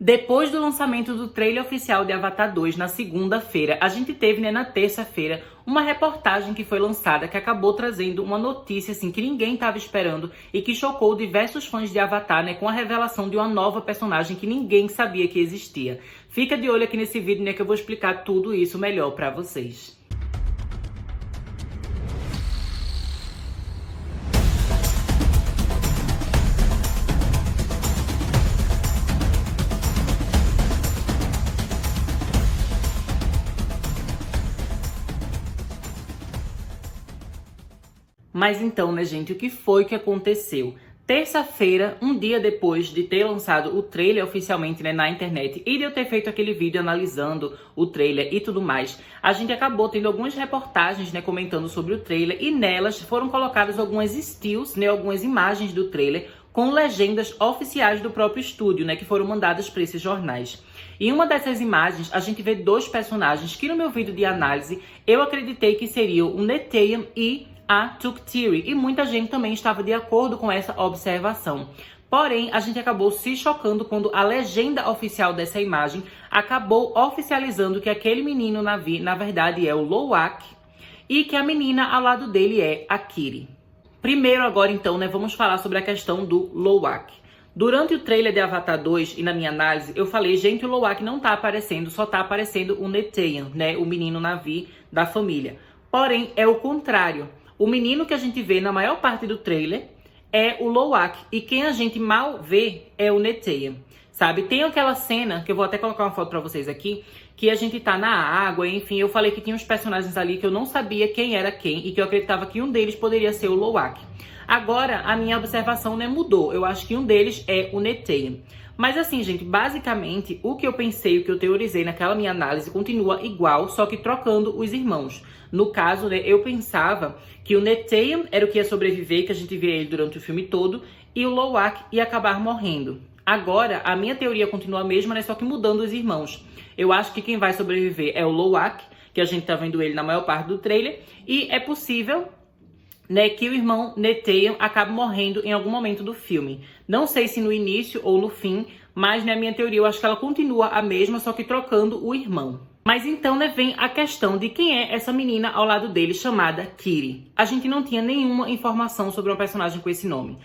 Depois do lançamento do trailer oficial de Avatar 2 na segunda-feira, a gente teve, na terça-feira, uma reportagem que foi lançada que acabou trazendo uma notícia assim que ninguém estava esperando e que chocou diversos fãs de Avatar, com a revelação de uma nova personagem que ninguém sabia que existia. Fica de olho aqui nesse vídeo, que eu vou explicar tudo isso melhor para vocês. Mas então, gente, o que foi que aconteceu? Terça-feira, um dia depois de ter lançado o trailer oficialmente, na internet e de eu ter feito aquele vídeo analisando o trailer e tudo mais, a gente acabou tendo algumas reportagens, comentando sobre o trailer, e nelas foram colocadas algumas stills, algumas imagens do trailer com legendas oficiais do próprio estúdio, que foram mandadas para esses jornais. Em uma dessas imagens, a gente vê dois personagens que no meu vídeo de análise eu acreditei que seriam o Neteyam e a Tuktiri, e muita gente também estava de acordo com essa observação. Porém, a gente acabou se chocando quando a legenda oficial dessa imagem acabou oficializando que aquele menino Na'vi, na verdade, é o Lowak, e que a menina ao lado dele é a Kiri. Primeiro agora, então, vamos falar sobre a questão do Lowak. Durante o trailer de Avatar 2 e na minha análise, eu falei, gente, o Lowak não tá aparecendo, só tá aparecendo o Neteyam, o menino Na'vi da família. Porém, é o contrário. O menino que a gente vê na maior parte do trailer é o Lowak, e quem a gente mal vê é o Neteyam, sabe? Tem aquela cena, que eu vou até colocar uma foto pra vocês aqui, que a gente tá na água, enfim, eu falei que tinha uns personagens ali que eu não sabia quem era quem, e que eu acreditava que um deles poderia ser o Lowak. Agora, a minha observação, mudou. Eu acho que um deles é o Neteyam. Mas assim, gente, basicamente, o que eu pensei, o que eu teorizei naquela minha análise continua igual, só que trocando os irmãos. No caso, eu pensava que o Neteyam era o que ia sobreviver, que a gente vê ele durante o filme todo, e o Lowak ia acabar morrendo. Agora, a minha teoria continua a mesma, só que mudando os irmãos. Eu acho que quem vai sobreviver é o Lowak, que a gente tá vendo ele na maior parte do trailer, e é possível que o irmão Neteyam acabe morrendo em algum momento do filme. Não sei se no início ou no fim, mas na minha teoria eu acho que ela continua a mesma, só que trocando o irmão. Mas então, vem a questão de quem é essa menina ao lado dele, chamada Kiri. A gente não tinha nenhuma informação sobre uma personagem com esse nome,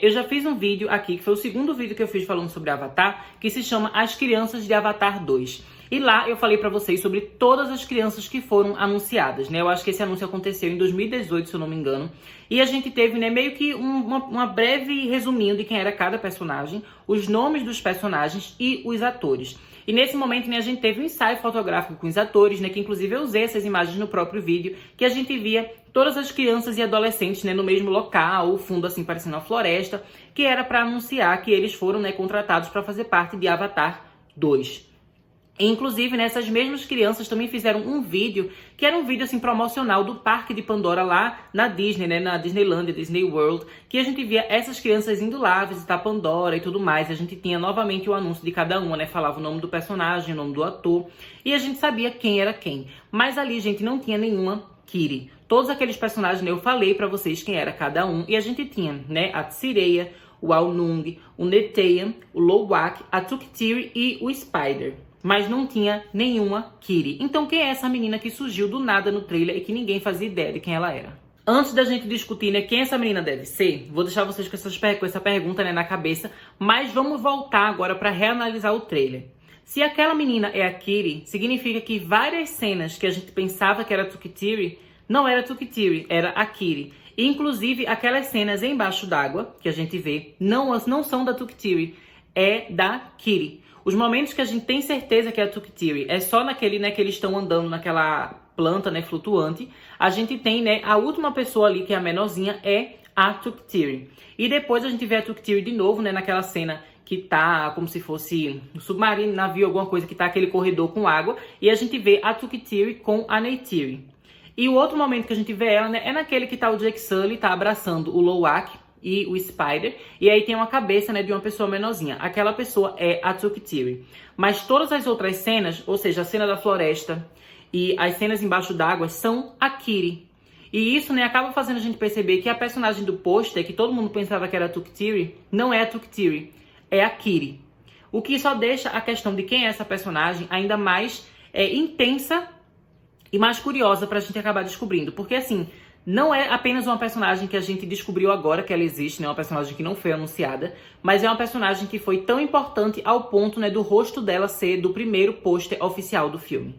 Eu já fiz um vídeo aqui, que foi o segundo vídeo que eu fiz falando sobre Avatar, que se chama As Crianças de Avatar 2. E lá eu falei pra vocês sobre todas as crianças que foram anunciadas, Eu acho que esse anúncio aconteceu em 2018, se eu não me engano. E a gente teve, meio que uma breve resuminho de quem era cada personagem, os nomes dos personagens e os atores. E nesse momento, a gente teve um ensaio fotográfico com os atores, que inclusive eu usei essas imagens no próprio vídeo, que a gente via todas as crianças e adolescentes, no mesmo local, o fundo assim parecendo uma floresta, que era para anunciar que eles foram, contratados para fazer parte de Avatar 2. Inclusive, essas mesmas crianças também fizeram um vídeo, que era um vídeo assim promocional do Parque de Pandora lá na Disney, na Disneylandia, Disney World, que a gente via essas crianças indo lá visitar Pandora e tudo mais. A gente tinha novamente o anúncio de cada uma, falava o nome do personagem, o nome do ator, e a gente sabia quem era quem. Mas ali, gente, não tinha nenhuma Kiri. Todos aqueles personagens, eu falei pra vocês quem era cada um, e a gente tinha, a Tsireya, o Aonung, o Neteyam, o Lowak, a Tuktiri e o Spider. Mas não tinha nenhuma Kiri. Então quem é essa menina que surgiu do nada no trailer e que ninguém fazia ideia de quem ela era? Antes da gente discutir, quem essa menina deve ser, vou deixar vocês com essa pergunta, na cabeça, mas vamos voltar agora para reanalisar o trailer. Se aquela menina é a Kiri, significa que várias cenas que a gente pensava que era Tuktiri, não era Tuktiri, era a Kiri. E, inclusive, aquelas cenas embaixo d'água, que a gente vê, não são da Tuktiri, é da Kiri. Os momentos que a gente tem certeza que é a Tuktiri é só naquele, que eles estão andando naquela planta, flutuante. A gente tem, a última pessoa ali, que é a menorzinha, é a Tuktiri. E depois a gente vê a Tuktiri de novo, naquela cena que tá como se fosse um submarino, navio, alguma coisa, que tá aquele corredor com água. E a gente vê a Tuktiri com a Neytiri. E o outro momento que a gente vê ela, é naquele que tá o Jake Sully, tá abraçando o Lowak e o Spider, e aí tem uma cabeça, de uma pessoa menorzinha. Aquela pessoa é a Tuktiri. Mas todas as outras cenas, ou seja, a cena da floresta e as cenas embaixo d'água, são a Kiri. E isso, acaba fazendo a gente perceber que a personagem do pôster, que todo mundo pensava que era a Tuktiri, não é a Tuktiri, é a Kiri. o que só deixa a questão de quem é essa personagem ainda mais intensa e mais curiosa pra gente acabar descobrindo. Porque, assim, não é apenas uma personagem que a gente descobriu agora que ela existe, né? Uma personagem que não foi anunciada, mas é uma personagem que foi tão importante ao ponto, né, do rosto dela ser do primeiro pôster oficial do filme.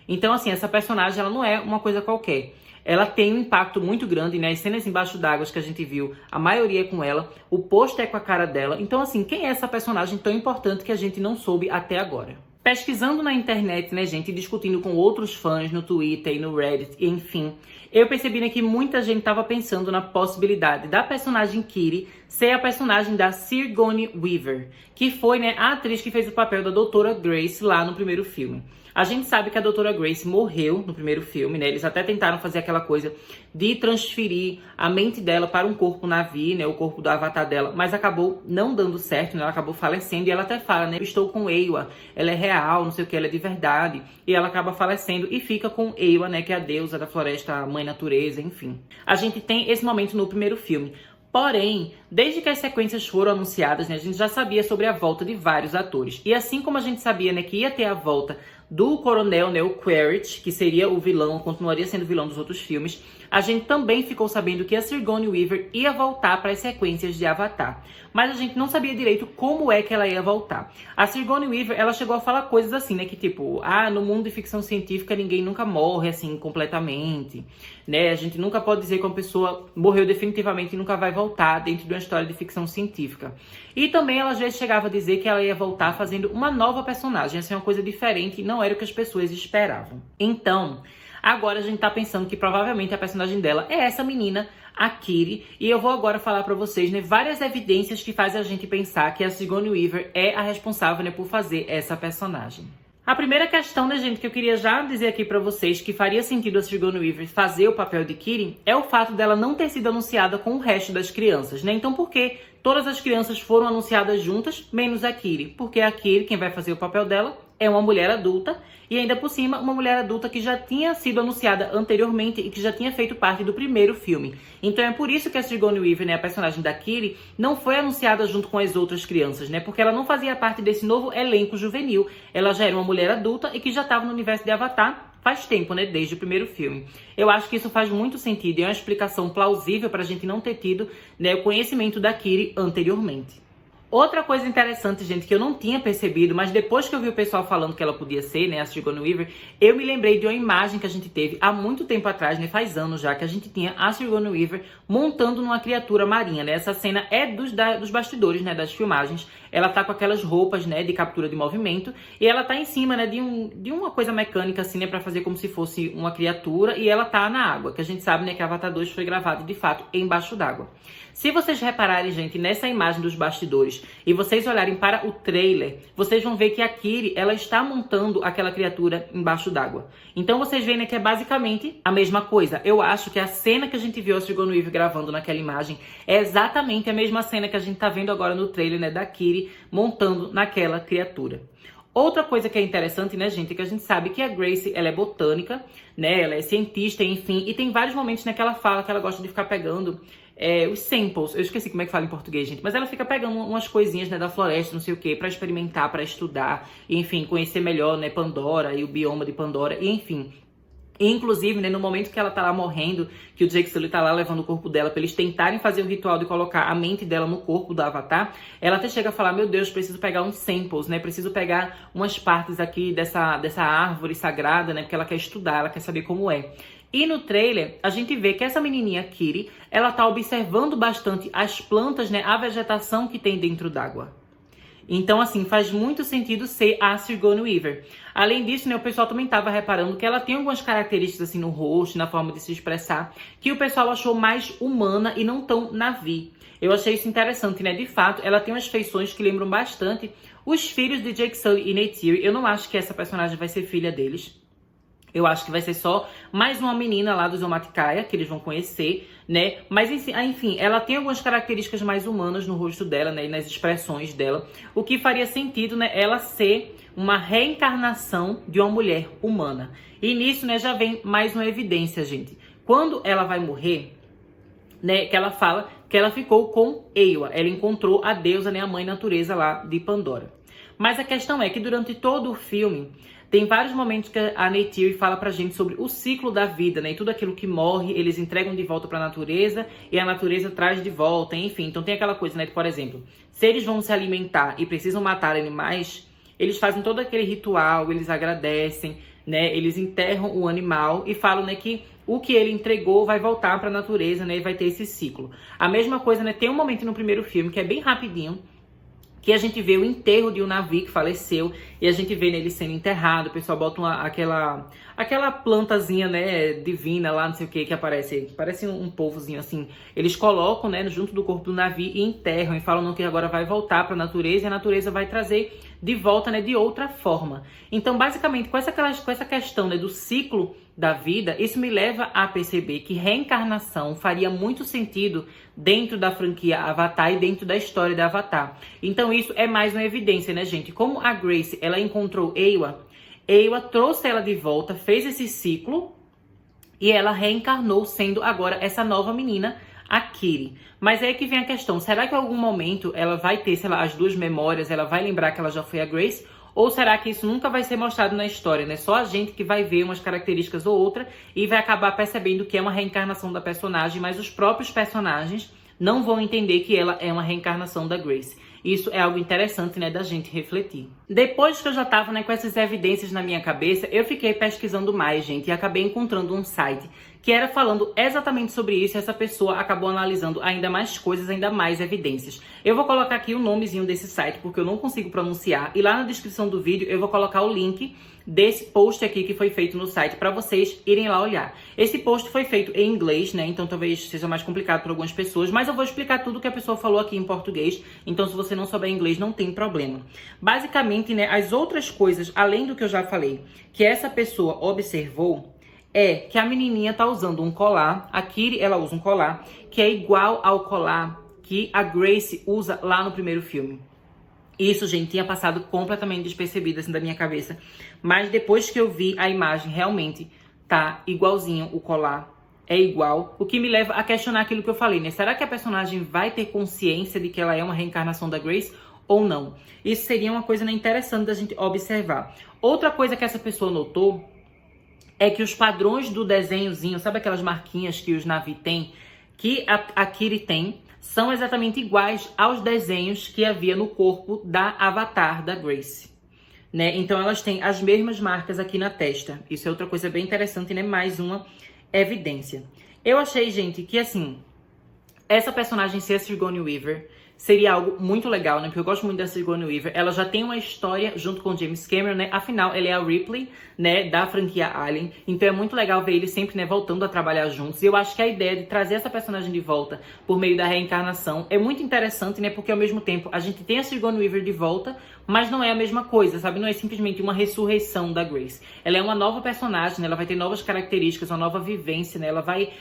Então, assim, essa personagem, ela não é uma coisa qualquer. Ela tem um impacto muito grande, né? As cenas embaixo d'água que a gente viu, a maioria é com ela. O pôster é com a cara dela. Então, assim, quem é essa personagem tão importante que a gente não soube até agora? Pesquisando na internet, né, gente, e discutindo com outros fãs no Twitter e no Reddit, enfim, eu percebi, né, que muita gente estava pensando na possibilidade da personagem Kitty ser a personagem da Sigourney Weaver, que foi, né, a atriz que fez o papel da Doutora Grace lá no primeiro filme. A gente sabe que a Doutora Grace morreu no primeiro filme, né? Eles até tentaram fazer aquela coisa de transferir a mente dela para um corpo Na'vi, né? O corpo do avatar dela, mas acabou não dando certo, né? Ela acabou falecendo e ela até fala, né? Eu estou com Eywa, ela é real, não sei o que, ela é de verdade. E ela acaba falecendo e fica com Eywa, né? Que é a deusa da floresta, a mãe natureza, enfim. A gente tem esse momento no primeiro filme. Porém, desde que as sequências foram anunciadas, né, a gente já sabia sobre a volta de vários atores. E assim como a gente sabia, né, que ia ter a volta do coronel, né, o Quaritch, que seria o vilão, continuaria sendo o vilão dos outros filmes, a gente também ficou sabendo que a Sigourney Weaver ia voltar para as sequências de Avatar. Mas a gente não sabia direito como é que ela ia voltar. A Sigourney Weaver, ela chegou a falar coisas assim, né, que tipo, no mundo de ficção científica ninguém nunca morre assim completamente, né? A gente nunca pode dizer que uma pessoa morreu definitivamente e nunca vai voltar dentro de uma história de ficção científica. E também ela às vezes chegava a dizer que ela ia voltar fazendo uma nova personagem, assim, uma coisa diferente, e não era o que as pessoas esperavam. Então, agora a gente tá pensando que provavelmente a personagem dela é essa menina, a Kitty, e eu vou agora falar pra vocês, né, várias evidências que fazem a gente pensar que a Sigourney Weaver é a responsável, né, por fazer essa personagem. A primeira questão, né, gente, que eu queria já dizer aqui pra vocês que faria sentido a Sigourney Weaver fazer o papel de Kitty é o fato dela não ter sido anunciada com o resto das crianças, né? Então por que todas as crianças foram anunciadas juntas, menos a Kitty? Porque a Kitty, quem vai fazer o papel dela, é uma mulher adulta, e ainda por cima, uma mulher adulta que já tinha sido anunciada anteriormente e que já tinha feito parte do primeiro filme. Então é por isso que a Sigourney Weaver, né, a personagem da Kitty, não foi anunciada junto com as outras crianças, né? Porque ela não fazia parte desse novo elenco juvenil. Ela já era uma mulher adulta e que já estava no universo de Avatar faz tempo, né? Desde o primeiro filme. Eu acho que isso faz muito sentido e é uma explicação plausível para a gente não ter tido, né, o conhecimento da Kitty anteriormente. Outra coisa interessante, gente, que eu não tinha percebido, mas depois que eu vi o pessoal falando que ela podia ser, né, a Sigourney Weaver, eu me lembrei de uma imagem que a gente teve há muito tempo atrás, né, faz anos já, que a gente tinha a Sigourney Weaver montando numa criatura marinha, né. Essa cena é dos bastidores, né, das filmagens. Ela tá com aquelas roupas, né, de captura de movimento, e ela tá em cima, né, de uma coisa mecânica, assim, né, pra fazer como se fosse uma criatura, e ela tá na água, que a gente sabe, né, que Avatar 2 foi gravado, de fato, embaixo d'água. Se vocês repararem, gente, nessa imagem dos bastidores, e vocês olharem para o trailer, vocês vão ver que a Kitty, ela está montando aquela criatura embaixo d'água. Então vocês veem, né, que é basicamente a mesma coisa. Eu acho que a cena que a gente viu a Sigourney Weaver gravando naquela imagem é exatamente a mesma cena que a gente tá vendo agora no trailer, né, da Kitty montando naquela criatura. Outra coisa que é interessante, né, gente, é que a gente sabe que a Grace, ela é botânica, né, ela é cientista, enfim, e tem vários momentos, né, que ela fala que ela gosta de ficar pegando os samples, eu esqueci como é que fala em português, gente, mas ela fica pegando umas coisinhas, né, da floresta, não sei o que, pra experimentar, pra estudar, e, enfim, conhecer melhor, né, Pandora e o bioma de Pandora, e, enfim. Inclusive, né, no momento que ela tá lá morrendo, que o Jake Sully tá lá levando o corpo dela pra eles tentarem fazer o ritual de colocar a mente dela no corpo do Avatar, ela até chega a falar, meu Deus, preciso pegar uns samples, né, preciso pegar umas partes aqui dessa árvore sagrada, né, porque ela quer estudar, ela quer saber como é. E no trailer, a gente vê que essa menininha, Kitty, ela tá observando bastante as plantas, né, a vegetação que tem dentro d'água. Então, assim, faz muito sentido ser a Sigourney Weaver. Além disso, né, o pessoal também estava reparando que ela tem algumas características, assim, no rosto, na forma de se expressar, que o pessoal achou mais humana e não tão Na'vi. Eu achei isso interessante, né? De fato, ela tem umas feições que lembram bastante os filhos de Jake Sully e Neytiri. Eu não acho que essa personagem vai ser filha deles. Eu acho que vai ser só mais uma menina lá do Zomaticaya, que eles vão conhecer, né? Mas, enfim, ela tem algumas características mais humanas no rosto dela, né? E nas expressões dela. O que faria sentido, né? Ela ser uma reencarnação de uma mulher humana. E nisso, né? Já vem mais uma evidência, gente. Quando ela vai morrer, né? Que ela fala que ela ficou com Eywa. Ela encontrou a deusa, né? A mãe natureza lá de Pandora. Mas a questão é que durante todo o filme, tem vários momentos que a Neytiri fala pra gente sobre o ciclo da vida, né? E tudo aquilo que morre, eles entregam de volta pra natureza e a natureza traz de volta, enfim. Então tem aquela coisa, né? Que, por exemplo, se eles vão se alimentar e precisam matar animais, eles fazem todo aquele ritual, eles agradecem, né? Eles enterram o animal e falam, né, que o que ele entregou vai voltar pra natureza, né? E vai ter esse ciclo. A mesma coisa, né? Tem um momento no primeiro filme que é bem rapidinho, que a gente vê o enterro de um Na'vi que faleceu e a gente vê ele sendo enterrado. O pessoal bota aquela plantazinha, né, divina lá, não sei o que aparece. Parece um povozinho assim. Eles colocam, né, junto do corpo do Na'vi e enterram e falam que agora vai voltar para a natureza e a natureza vai trazer de volta, né, de outra forma. Então, basicamente, com essa questão, né, do ciclo da vida, isso me leva a perceber que reencarnação faria muito sentido dentro da franquia Avatar e dentro da história de Avatar. Então isso é mais uma evidência, né, gente? Como a Grace, ela encontrou Eywa trouxe ela de volta, fez esse ciclo e ela reencarnou sendo agora essa nova menina, a Kiri. Mas é aí que vem a questão, será que em algum momento ela vai ter, sei lá, as duas memórias, ela vai lembrar que ela já foi a Grace? Ou será que isso nunca vai ser mostrado na história, né? Só a gente que vai ver umas características ou outra e vai acabar percebendo que é uma reencarnação da personagem, mas os próprios personagens não vão entender que ela é uma reencarnação da Grace. Isso é algo interessante, né, da gente refletir. Depois que eu já tava, né, com essas evidências na minha cabeça, eu fiquei pesquisando mais, gente, e acabei encontrando um site que era falando exatamente sobre isso e essa pessoa acabou analisando ainda mais coisas, ainda mais evidências. Eu vou colocar aqui o nomezinho desse site porque eu não consigo pronunciar e lá na descrição do vídeo eu vou colocar o link desse post aqui que foi feito no site para vocês irem lá olhar. Esse post foi feito em inglês, né? Então talvez seja mais complicado para algumas pessoas, mas eu vou explicar tudo que a pessoa falou aqui em português. Então se você não souber inglês, não tem problema. Basicamente, né, as outras coisas, além do que eu já falei, que essa pessoa observou, é que a menininha tá usando um colar, a Kiri, ela usa um colar que é igual ao colar que a Grace usa lá no primeiro filme. Isso, gente, tinha passado completamente despercebido assim da minha cabeça. Mas depois que eu vi a imagem, realmente tá igualzinho o colar. É igual. O que me leva a questionar aquilo que eu falei, né? Será que a personagem vai ter consciência de que ela é uma reencarnação da Grace ou não? Isso seria uma coisa, né, interessante da gente observar. Outra coisa que essa pessoa notou é que os padrões do desenhozinho, sabe aquelas marquinhas que os Na'vi têm, que a Kiri tem, são exatamente iguais aos desenhos que havia no corpo da Avatar da Grace, né? Então elas têm as mesmas marcas aqui na testa. Isso é outra coisa bem interessante, né? Mais uma evidência. Eu achei, gente, que assim, essa personagem ser a Sigourney Weaver seria algo muito legal, né? Porque eu gosto muito da Sigourney Weaver. Ela já tem uma história junto com James Cameron, né? Afinal, ela é a Ripley, né? Da franquia Alien. Então é muito legal ver eles sempre, né? Voltando a trabalhar juntos. E eu acho que a ideia de trazer essa personagem de volta por meio da reencarnação é muito interessante, né? Porque ao mesmo tempo a gente tem a Sigourney Weaver de volta, mas não é a mesma coisa, sabe? Não é simplesmente uma ressurreição da Grace. Ela é uma nova personagem, né? Ela vai ter novas características, uma nova vivência, né? Ela vai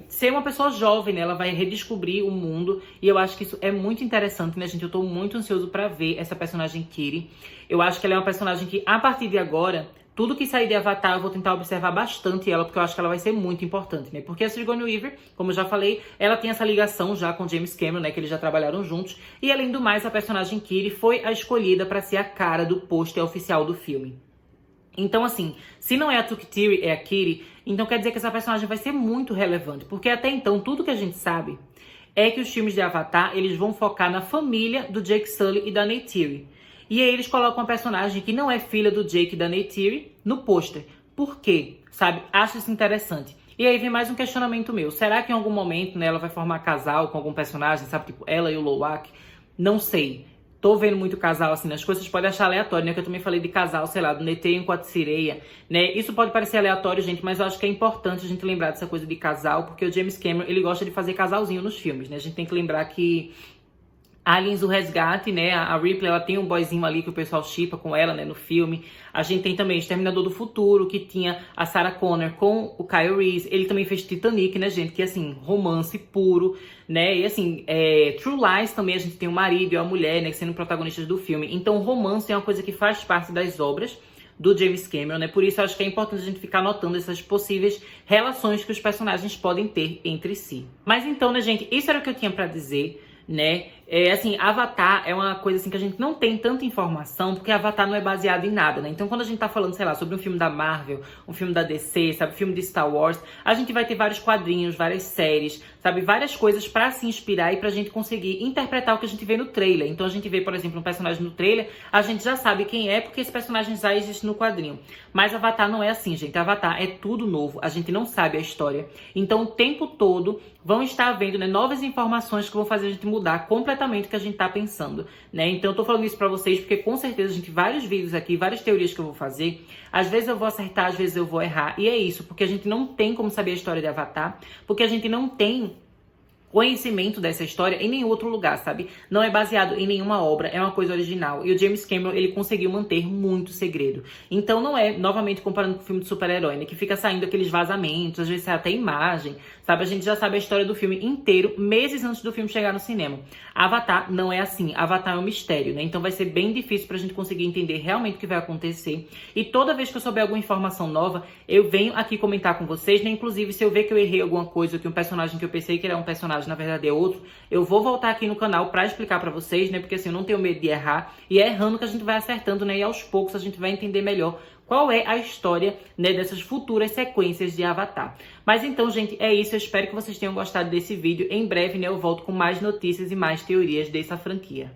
ser uma pessoa jovem, né? Ela vai redescobrir o mundo. E eu acho que isso é muito interessante, né, gente? Eu tô muito ansioso pra ver essa personagem Kiri. Eu acho que ela é uma personagem que, a partir de agora, tudo que sair de Avatar, eu vou tentar observar bastante ela, porque eu acho que ela vai ser muito importante, né? Porque a Sigourney Weaver, como eu já falei, ela tem essa ligação já com James Cameron, né? Que eles já trabalharam juntos. E, além do mais, a personagem Kiri foi a escolhida pra ser a cara do pôster oficial do filme. Então, assim, se não é a Tuktiri, é a Kiri, então quer dizer que essa personagem vai ser muito relevante. Porque até então, tudo que a gente sabe é que os filmes de Avatar, eles vão focar na família do Jake Sully e da Neytiri. E aí eles colocam uma personagem que não é filha do Jake e da Neytiri no pôster. Por quê? Sabe? Acho isso interessante. E aí vem mais um questionamento meu. Será que em algum momento, né, ela vai formar casal com algum personagem, sabe? Tipo, ela e o Lowak? Não sei. Tô vendo muito casal, assim, as coisas podem achar aleatório, né? Que eu também falei de casal, sei lá, do Netei com a Tsireia, né? Isso pode parecer aleatório, gente, mas eu acho que é importante a gente lembrar dessa coisa de casal, porque o James Cameron, ele gosta de fazer casalzinho nos filmes, né? A gente tem que lembrar que Aliens, o Resgate, né? A Ripley, ela tem um boyzinho ali que o pessoal shippa com ela, né? No filme. A gente tem também Exterminador do Futuro, que tinha a Sarah Connor com o Kyle Reese. Ele também fez Titanic, né, gente? Que, assim, romance puro, né? E, assim, True Lies também a gente tem o marido e a mulher, né? Sendo protagonistas do filme. Então, romance é uma coisa que faz parte das obras do James Cameron, né? Por isso, eu acho que é importante a gente ficar notando essas possíveis relações que os personagens podem ter entre si. Mas, então, né, gente? Isso era o que eu tinha pra dizer, né? Assim, Avatar é uma coisa assim que a gente não tem tanta informação, porque Avatar não é baseado em nada, né? Então, quando a gente tá falando, sei lá, sobre um filme da Marvel, um filme da DC, sabe, filme de Star Wars, a gente vai ter vários quadrinhos, várias séries, sabe, várias coisas pra se inspirar e pra gente conseguir interpretar o que a gente vê no trailer. Então, a gente vê, por exemplo, um personagem no trailer, a gente já sabe quem é, porque esse personagem já existe no quadrinho. Mas Avatar não é assim, gente. Avatar é tudo novo, a gente não sabe a história. Então, o tempo todo vão estar havendo, né, novas informações que vão fazer a gente mudar completamente o que a gente tá pensando, né? Então eu tô falando isso pra vocês porque com certeza, gente, vários vídeos aqui, várias teorias que eu vou fazer, às vezes eu vou acertar, às vezes eu vou errar, e é isso, porque a gente não tem como saber a história de Avatar, porque a gente não tem conhecimento dessa história em nenhum outro lugar, sabe? Não é baseado em nenhuma obra, é uma coisa original. E o James Cameron, ele conseguiu manter muito segredo. Então não é, novamente comparando com o filme de super-herói, né? Que fica saindo aqueles vazamentos, às vezes sai até imagem, sabe? A gente já sabe a história do filme inteiro, meses antes do filme chegar no cinema. Avatar não é assim. Avatar é um mistério, né? Então vai ser bem difícil pra gente conseguir entender realmente o que vai acontecer. E toda vez que eu souber alguma informação nova, eu venho aqui comentar com vocês, né? Inclusive, se eu ver que eu errei alguma coisa, ou que um personagem que eu pensei que era um personagem na verdade é outro, eu vou voltar aqui no canal pra explicar pra vocês, né? Porque assim, eu não tenho medo de errar. E é errando que a gente vai acertando, né? E aos poucos a gente vai entender melhor qual é a história, né, dessas futuras sequências de Avatar. Mas então, gente, é isso. Eu espero que vocês tenham gostado desse vídeo. Em breve, né, eu volto com mais notícias e mais teorias dessa franquia.